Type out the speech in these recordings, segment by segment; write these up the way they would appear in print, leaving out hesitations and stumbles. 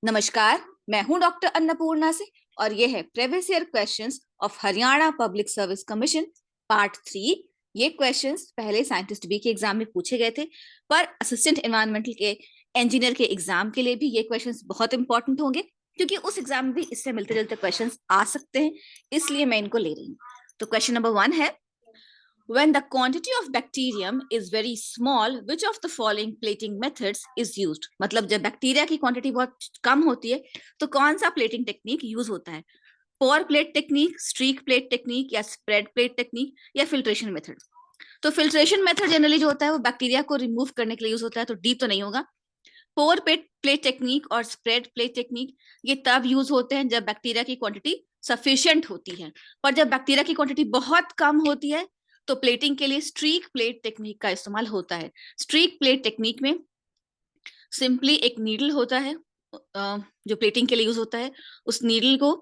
नमस्कार, मैं हूं डॉक्टर अन्नपूर्णा से और ये है previous year questions of Haryana public service commission part 3। ये क्वेश्चंस पहले साइंटिस्ट बी के एग्जाम में पूछे गए थे, पर असिस्टेंट एनवायरमेंटल के इंजीनियर के एग्जाम के लिए भी ये क्वेश्चंस बहुत इंपॉर्टेंट होंगे, क्योंकि उस एग्जाम में भी इससे मिलते जुलते क्वेश्चंस आ सकते हैं, इसलिए मैं इनको ले रही हूँ। तो क्वेश्चन नंबर 1 है, when the quantity of bacterium is very small, which of the following plating methods is used? मतलब जब बैक्टीरिया की क्वांटिटी बहुत कम होती है तो कौन सा प्लेटिंग टेक्निक यूज होता है? Pour plate technique, streak plate technique, या स्प्रेड प्लेट टेक्निक, या फिल्ट्रेशन मेथड? तो फिल्ट्रेशन मेथड जनरली जो होता है वो बैक्टीरिया को रिमूव करने के लिए यूज होता है, तो डी तो नहीं होगा। पोर प्लेट टेक्निक और स्प्रेड प्लेट टेक्निक ये तब यूज होते हैं जब बैक्टीरिया की क्वांटिटी सफिशिएंट होती है, पर जब बैक्टीरिया की क्वांटिटी बहुत कम होती है तो प्लेटिंग के लिए स्ट्रीक प्लेट टेक्निक का इस्तेमाल होता है। स्ट्रीक प्लेट टेक्निक में सिंपली एक नीडल होता है जो प्लेटिंग के लिए यूज होता है। उस नीडल को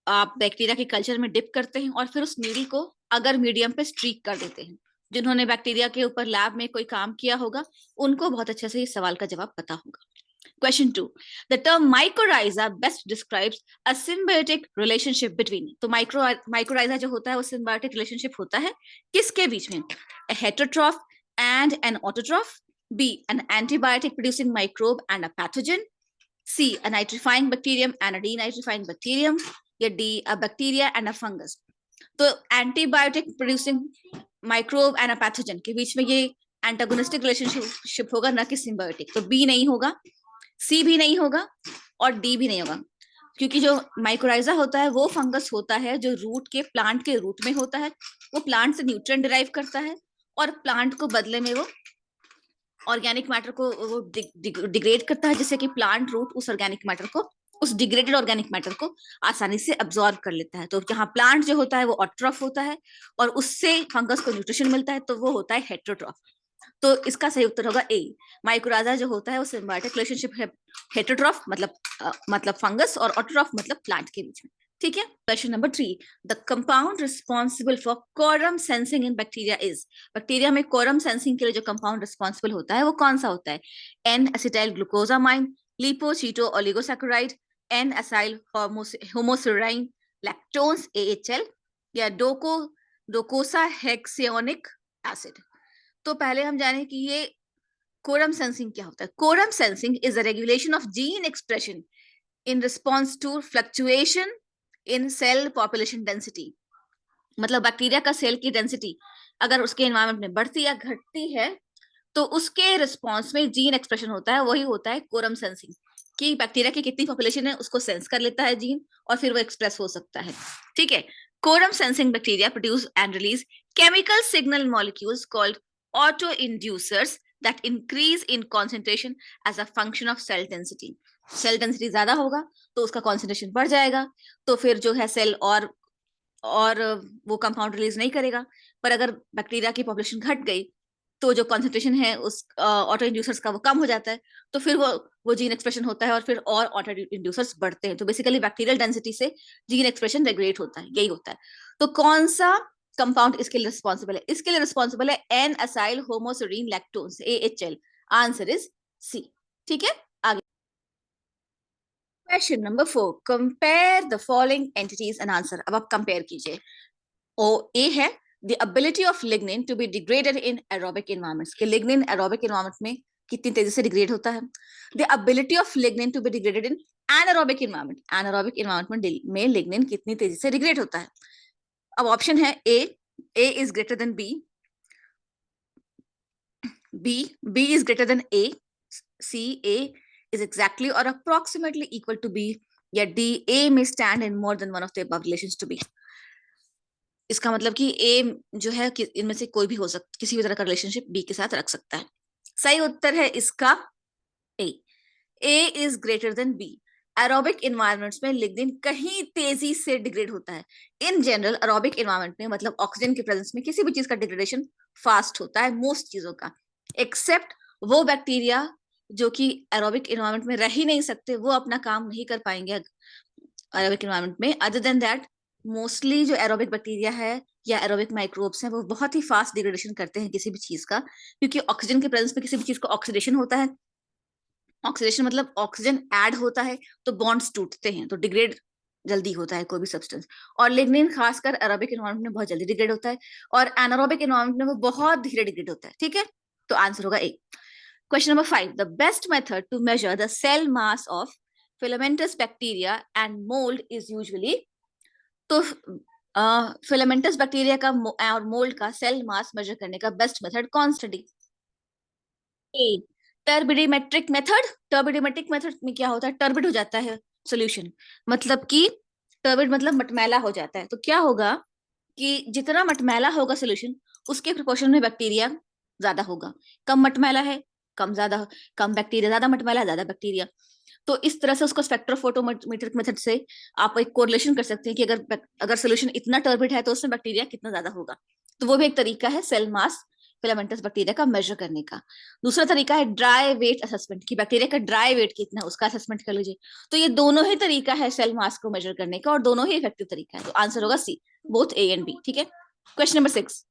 आप बैक्टीरिया के कल्चर में डिप करते हैं और फिर उस नीडल को अगर मीडियम पे स्ट्रीक कर देते हैं। जिन्होंने बैक्टीरिया के ऊपर लैब में कोई काम किया होगा उनको बहुत अच्छे से इस सवाल का जवाब पता होगा। Question 2. The term mycorrhiza best describes a symbiotic relationship between. तो mycorrhiza जो होता है वो symbiotic relationship होता है किसके बीच में? A heterotroph and an autotroph. B. An antibiotic producing microbe and a pathogen. C. A nitrifying bacterium and a denitrifying bacterium. या D. A bacteria and a fungus. तो antibiotic producing microbe and a pathogen के बीच में ये antagonistic relationship होगा, ना कि symbiotic. तो बी नहीं होगा, सी भी नहीं होगा और डी भी नहीं होगा, क्योंकि जो माइक्रोराइजा होता है वो फंगस होता है जो रूट के प्लांट के रूट में होता है। वो प्लांट से न्यूट्रिएंट डिराइव करता है और प्लांट को बदले में वो ऑर्गेनिक मैटर को वो डिग्रेड करता है, जिससे कि प्लांट रूट उस ऑर्गेनिक मैटर को, उस डिग्रेडेड ऑर्गेनिक मैटर को आसानी से अब्सॉर्ब कर लेता है। तो यहाँ प्लांट जो होता है वो ऑटोट्रॉफ होता है और उससे फंगस को न्यूट्रिशन मिलता है, तो वो होता है हेटेरोट्रॉफ। तो इसका सही उत्तर होगा ए। माइक्रोराइजा जो होता है वो सिम्बायोटिक रिलेशनशिप है हेटेरोट्रॉफ मतलब फंगस और ऑटोट्रॉफ मतलब प्लांट के बीच में। ठीक है। Question number 3, the compound responsible for quorum sensing in bacteria is. Bacteria में कोरम सेंसिंग के लिए जो कंपाउंड रिस्पॉन्सिबल होता है वो कौन सा होता है? N acetyl glucosamine, lipochito oligosaccharide, N acyl homoserine, lactones AHL, या डोकोसा हेक्सेओनिक एसिड। तो पहले हम जाने कि ये कोरम सेंसिंग क्या होता है। Quorum sensing is a regulation of gene expression in response to fluctuation in cell population density. मतलब बैक्टीरिया का सेल की डेंसिटी अगर उसके एनवायरनमेंट में बढ़ती या घटती है तो उसके रिस्पॉन्स में जीन एक्सप्रेशन होता है, वही होता है कोरम सेंसिंग। कि बैक्टीरिया की कितनी पॉपुलेशन है उसको सेंस कर लेता है जीन और फिर वो एक्सप्रेस हो सकता है। ठीक है। Quorum sensing bacteria produce and release chemical signal molecules called autoinducers that increase in concentration as a function of cell density. Cell density ज्यादा होगा तो उसका कॉन्सेंट्रेशन बढ़ जाएगा, तो फिर जो है सेल और वो कंपाउंड रिलीज नहीं करेगा। पर अगर बैक्टीरिया की पॉपुलेशन घट गई तो जो कॉन्सेंट्रेशन है उस ऑटो इंड्यूसर्स का वो कम हो जाता है, तो फिर वो जीन एक्सप्रेशन होता है और फिर और ऑटो इंड्यूसर्स बढ़ते हैं। तो बेसिकली बैक्टीरियल डेंसिटी से जीन एक्सप्रेशन रेगुलेट होता है, यही होता है। तो कौन सा कंपाउंड इसके लिए रिस्पॉन्सिबल है? इसके लिए रिस्पॉन्सिबल है N acyl homoserine lactones AHL। Answer is C. ठीक है। आगे question number 4, compare the following entities and answer. अब आप कंपेयर कीजिए। ओ ए है the ability of lignin to be degraded in aerobic environments, कि lignin aerobic environment में कितनी तेजी से डिग्रेड होता है। the ability of lignin to be degraded in anaerobic environment, anaerobic environment में lignin कितनी तेजी से डिग्रेड होता है। अब ऑप्शन है A is greater than B, B is greater than A, C A is exactly or approximately equal to B, या D A may stand in more than one of the above relations to B। इसका मतलब कि ए जो है कि इनमें से कोई भी हो सकता, किसी भी तरह का रिलेशनशिप बी के साथ रख सकता है। सही उत्तर है इसका A is greater than B. Aerobic environments में लिग्निन कहीं तेजी से डिग्रेड होता है। इन जनरल एरोबिक इन्वायरमेंट में मतलब ऑक्सीजन के प्रेजेंस में किसी भी चीज का डिग्रेडेशन फास्ट होता है, मोस्ट चीजों का, एक्सेप्ट वो बैक्टीरिया जो कि एरोबिक इन्वायरमेंट में रह ही नहीं सकते, वो अपना काम नहीं कर पाएंगे एरोबिक इन्वायरमेंट में। अदर देन दैट मोस्टली जो एरोबिक बैक्टीरिया है या एरोबिक माइक्रोब्स हैं वो बहुत ही फास्ट डिग्रेडेशन करते हैं किसी भी चीज का, क्योंकि ऑक्सीजन के प्रेजेंस में किसी भी चीज का ऑक्सीडेशन होता है ऑक्सीडेशन मतलब ऑक्सीजन ऐड होता है तो बॉन्ड्स टूटते हैं, तो डिग्रेड जल्दी होता है कोई भी सब्सटेंस। और लिग्निन खासकर एरोबिक एनवायरनमेंट में बहुत जल्दी डिग्रेड होता है, और एनारोबिक एनवायरनमेंट में वो बहुत धीरे डिग्रेड होता है। ठीक है, तो आंसर होगा A. Question number 5, the best method to measure the cell mass of filamentous bacteria and mold is usually, तो फिलामेंटस बैक्टीरिया का और मोल्ड का सेल मास मेजर करने का बेस्ट मेथड कौन study? A, turbidimetric method. Turbidimetric method में क्या होता है, टर्बिड हो जाता है सोल्यूशन, मतलब कि टर्बिड मतलब मटमैला हो जाता है। तो क्या होगा कि जितना मटमैला होगा सोल्यूशन, उसके प्रोपोर्शन में बैक्टीरिया ज्यादा होगा। कम मटमैला है, कम ज्यादा, कम बैक्टीरिया, ज्यादा मटमैला ज्यादा बैक्टीरिया। तो इस तरह से उसको स्पेक्ट्रोफोटोमेट्रिक मेथड से आप एक कोरिलेशन कर सकते हैं कि अगर अगर सोल्यूशन इतना टर्बिड है तो उसमें बैक्टीरिया कितना ज्यादा होगा। तो वो भी एक तरीका है सेल मास फिलामेंटस बैक्टीरिया का मेजर करने का। दूसरा तरीका है ड्राई वेट असेसमेंट, कि बैक्टीरिया का ड्राई वेट कितना है उसका असेसमेंट कर लीजिए। तो ये दोनों ही तरीका है सेल मास को मेजर करने का, और दोनों ही इफेक्टिव तरीका है। तो आंसर होगा सी, बोथ ए एंड बी। ठीक है, question number 6,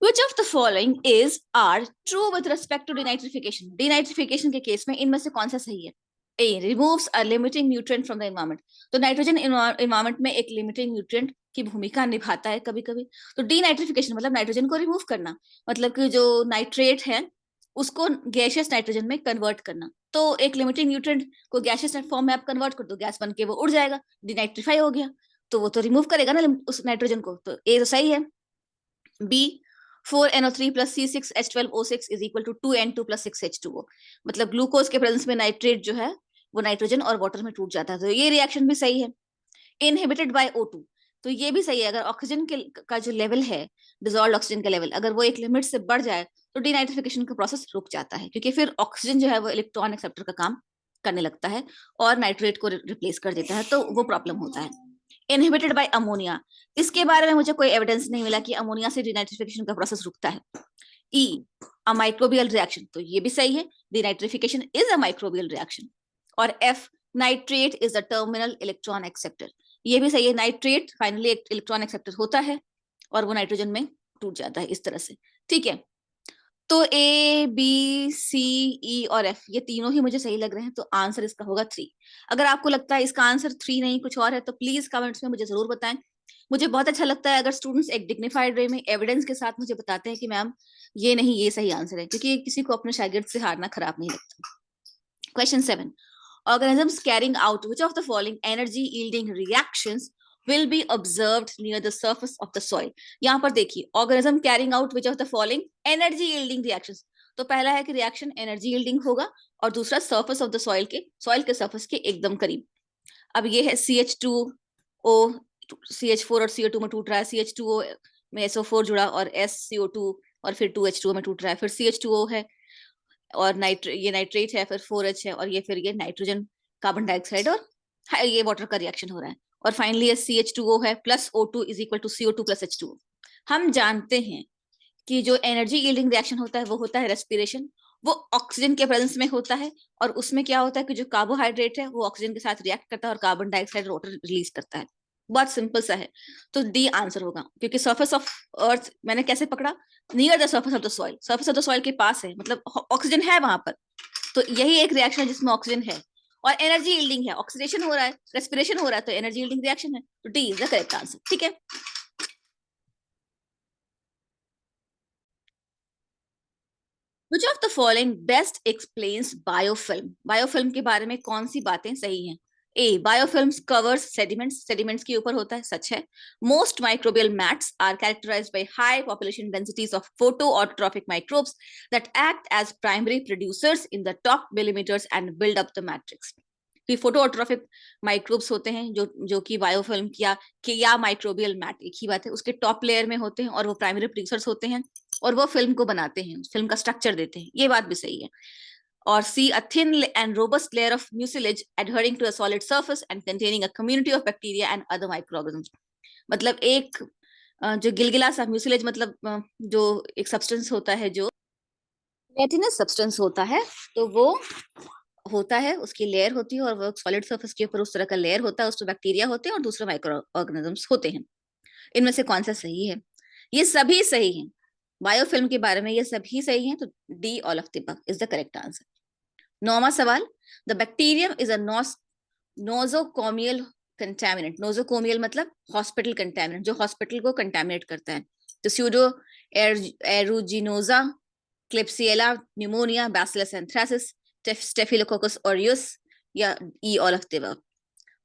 which of the following is are true with respect to denitrification? Denitrification के केस में इनमें से कौन सा सही है? A, removes a limiting nutrient from the environment, तो नाइट्रोजन environment में एक limiting nutrient की भूमिका निभाता है कभी कभी। तो डीनाइट्रिफिकेशन मतलब नाइट्रोजन को रिमूव करना, मतलब कि जो नाइट्रेट है उसको गैसियस नाइट्रोजन में कन्वर्ट करना। तो एक लिमिटिंग न्यूट्रिएंट को गैसियस फॉर्म में आप कन्वर्ट कर दो, गैस बन के वो उड़ जाएगा, डिनाइट्रीफाई हो गया, तो वो तो रिमूव करेगा ना उस नाइट्रोजन को। तो ए तो सही है। B, 4NO3 plus C6H12O6 is equal to 2N2 plus 6H2O, मतलब ग्लूकोज के प्रेजेंस में नाइट्रेट जो है वो नाइट्रोजन और वाटर में टूट जाता है, तो ये रिएक्शन भी सही है। इनहिबिटेड बाय O2, तो ये भी सही है। अगर ऑक्सीजन के का जो लेवल है, डिजोल्व ऑक्सीजन का लेवल अगर वो एक लिमिट से बढ़ जाए तो डीनाइट्रिफिकेशन का प्रोसेस रुक जाता है, क्योंकि फिर ऑक्सीजन जो है वो इलेक्ट्रॉन एक्सेप्टर का काम करने लगता है और नाइट्रेट को रिप्लेस कर देता है, तो वो प्रॉब्लम होता है। इनहिबिटेड बाय अमोनिया, इसके बारे में मुझे कोई एविडेंस नहीं मिला कि अमोनिया से डीनाइट्रिफिकेशन का प्रोसेस रुकता है। ई, अ माइक्रोबियल रिएक्शन, तो ये भी सही है, denitrification is a microbial reaction. और F, nitrate is a terminal electron acceptor, ये भी सही है, नाइट्रेट फाइनली इलेक्ट्रॉन एक्सेप्टर होता है और वो नाइट्रोजन में टूट जाता है इस तरह से। ठीक है, तो ए बी सी ई और एफ ये तीनों ही मुझे सही लग रहे हैं, तो आंसर इसका होगा 3। अगर आपको लगता है इसका आंसर 3 नहीं कुछ और है तो प्लीज कमेंट्स में मुझे जरूर बताएं। मुझे बहुत अच्छा लगता है अगर स्टूडेंट्स एक डिग्निफाइड वे में एविडेंस के साथ मुझे बताते हैं कि मैम ये नहीं ये सही आंसर है, क्योंकि किसी को अपने शागिर्द से हारना खराब नहीं लगता। Question 7, organisms carrying out which of the following energy yielding reactions will be observed near the surface of the soil? यहाँ पर देखिए, organism carrying out which of the following energy yielding reactions, तो पहला है कि रिएक्शन एनर्जी यील्डिंग होगा, और दूसरा सरफेस ऑफ द सॉइल के सरफेस के एकदम करीब। अब ये है CH2O, CH4 और CO2 में टूट रहा है, CH2O में SO4 जुड़ा और SCO2 और फिर 2H2O में टूट रहा है, फिर CH2O है और ये नाइट्रेट है, फिर 4H है, और ये फिर ये नाइट्रोजन कार्बन डाइऑक्साइड और ये वाटर का रिएक्शन हो रहा है, और फाइनली ये CH2O है plus O2 is equal to CO2 plus H2O। हम जानते हैं कि जो एनर्जी यील्डिंग रिएक्शन होता है वो होता है रेस्पिरेशन, वो ऑक्सीजन के प्रेजेंस में होता है, और उसमें क्या होता है कि जो कार्बोहाइड्रेट है वो ऑक्सीजन के साथ रिएक्ट करता है और कार्बन डाइऑक्साइड वाटर रिलीज करता है। बहुत सिंपल सा है, तो डी आंसर होगा, क्योंकि सरफेस ऑफ अर्थ मैंने कैसे पकड़ा, near the surface of the soil, surface of the soil के पास है, मतलब ऑक्सीजन है वहां पर, तो यही एक रिएक्शन है जिसमें ऑक्सीजन है और एनर्जी यील्डिंग है, ऑक्सीडेशन हो रहा है, रेस्पिरेशन हो रहा है, तो एनर्जी यील्डिंग रिएक्शन है, तो D is the correct answer. ठीक है, Which of the following best explains biofilm? Biofilm के बारे में कौन सी बातें सही हैं? A, biofilms covers sediments, sediments के ऊपर होता है, सच है। Most microbial mats are characterized by high population densities of photoautotrophic microbes that act as primary producers in the top millimeters and build up the matrix. तो फोटोऑट्रोफिक microbes होते हैं जो कि बायोफिल्म या माइक्रोबियल मैट एक ही बात है, उसके टॉप लेयर में होते हैं और वो प्राइमरी प्रोड्यूसर्स होते हैं और वो फिल्म को बनाते हैं, फिल्म का स्ट्रक्चर देते हैं, ये बात भी सही है। और C, a thin and robust layer of mucilage adhering to a solid surface and containing a community of bacteria and other microorganisms, मतलब एक जो गिलगिला सा म्यूसिलेज मतलब जो एक सब्सटेंस होता है जो लेटिनस सब्सटेंस होता है, तो वो होता है, उसकी लेयर होती है और वो सॉलिड सरफेस के ऊपर उस तरह का लेयर होता है, उसमें बैक्टीरिया होते हैं और दूसरे माइक्रो ऑर्गेनिजम्स होते हैं। इनमें से कौन सा सही है? ये सभी सही हैं, बायोफिल्म के बारे में ये सभी सही हैं, तो D all of the above is the correct answer. 9वां सवाल, the bacterium is a nosocomial contaminant. Nosocomial मतलब हॉस्पिटल कंटेमिनेंट, जो हॉस्पिटल को कंटेमिनेट करता है। तो pseudo aeruginosa, klebsiella, pneumoniae, bacillus anthracis, staphylococcus aureus या E all of the above.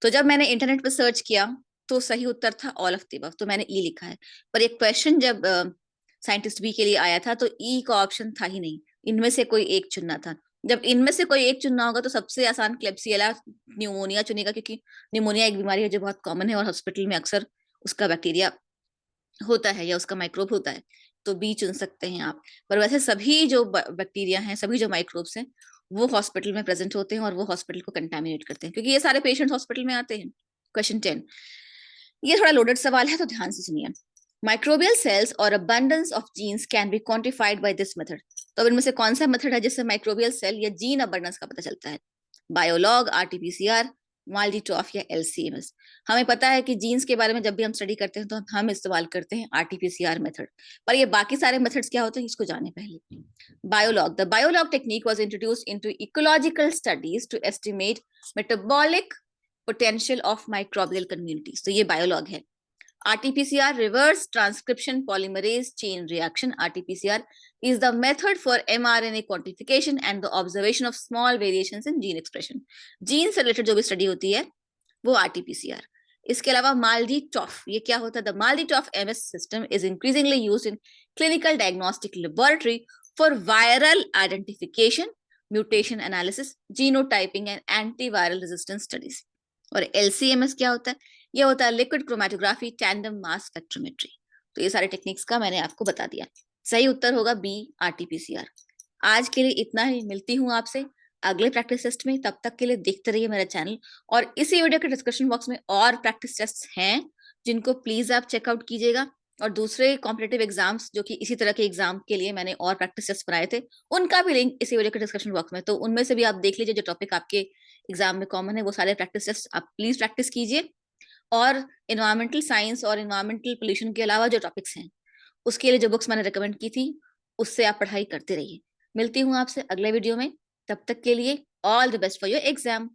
तो जब मैंने इंटरनेट पर सर्च किया तो सही उत्तर था ऑल ऑफ द अबव, तो मैंने ई लिखा है। पर एक क्वेश्चन जब साइंटिस्ट बी के लिए आया था तो ई का ऑप्शन था ही नहीं, इनमें से कोई एक चुनना था। जब इनमें से कोई एक चुनना होगा तो सबसे आसान क्लेब्सिएला न्यूमोनिया चुनेगा, क्योंकि न्यूमोनिया एक बीमारी है जो बहुत कॉमन है और हॉस्पिटल में अक्सर उसका बैक्टीरिया होता है या उसका माइक्रोब होता है, तो बी चुन सकते हैं आप। पर वैसे सभी जो बैक्टीरिया हैं, सभी जो माइक्रोब्स हैं, वो हॉस्पिटल में प्रेजेंट होते हैं और वो हॉस्पिटल को कंटामिनेट करते हैं, क्योंकि ये सारे पेशेंट हॉस्पिटल में आते हैं। क्वेश्चन 10, ये थोड़ा लोडेड सवाल है तो ध्यान से सुनिए। माइक्रोबियल सेल्स और abundance of genes can be quantified by this method. तो अब इनमें से कौन सा मेथड है जिससे माइक्रोबियल सेल या जीन अबंडेंस का पता चलता है? बायोलॉग, आरटीपीसीआर, माल्टीट्रॉफ या एलसीएमएस। हमें पता है कि जीन्स के बारे में जब भी हम स्टडी करते हैं तो हम इस्तेमाल करते हैं आरटीपीसीआर मेथड, पर ये बाकी सारे मेथड्स क्या होते हैं इसको जाने पहले। Biolog, the Biolog technique was introduced into ecological studies to estimate metabolic potential of microbial communities. तो ये बायोलॉग है। RT-PCR, reverse transcription polymerase chain reaction, RT-PCR is the method for mRNA quantification and the observation of small variations in gene expression. Gene से related जो भी study होती है वो RT-PCR। इसके अलावा माल्डी-टॉफ, ये क्या होता है? The MALDI TOF MS system is increasingly used in clinical diagnostic laboratory for viral identification, mutation analysis, genotyping and antiviral resistance studies. और LCMS क्या होता है? ये होता है liquid chromatography tandem mass spectrometry. तो ये सारे टेक्निक्स का मैंने आपको बता दिया। सही उत्तर होगा बी, RT-PCR। आज के लिए इतना ही, मिलती हूँ आपसे अगले प्रैक्टिस टेस्ट में। तब तक के लिए देखते रहिए मेरा चैनल, और इसी वीडियो के डिस्क्रिप्शन बॉक्स में और प्रैक्टिस टेस्ट हैं जिनको प्लीज आप चेकआउट कीजिएगा। और दूसरे कॉम्पिटेटिव एग्जाम्स जो कि इसी तरह के एग्जाम के लिए मैंने और प्रैक्टिस टेस्ट बनाए थे, उनका भी लिंक इसी वीडियो के डिस्क्रिप्शन बॉक्स में, तो उनमें से भी आप देख लीजिए जो टॉपिक आपके एग्जाम में कॉमन है, वो सारे प्रैक्टिस टेस्ट आप प्लीज प्रैक्टिस कीजिए। और इन्वायरमेंटल साइंस और इन्वायरमेंटल पोल्यूशन के अलावा जो टॉपिक्स हैं उसके लिए जो बुक्स मैंने रिकमेंड की थी उससे आप पढ़ाई करते रहिए। मिलती हूँ आपसे अगले वीडियो में, तब तक के लिए all the best for your exam.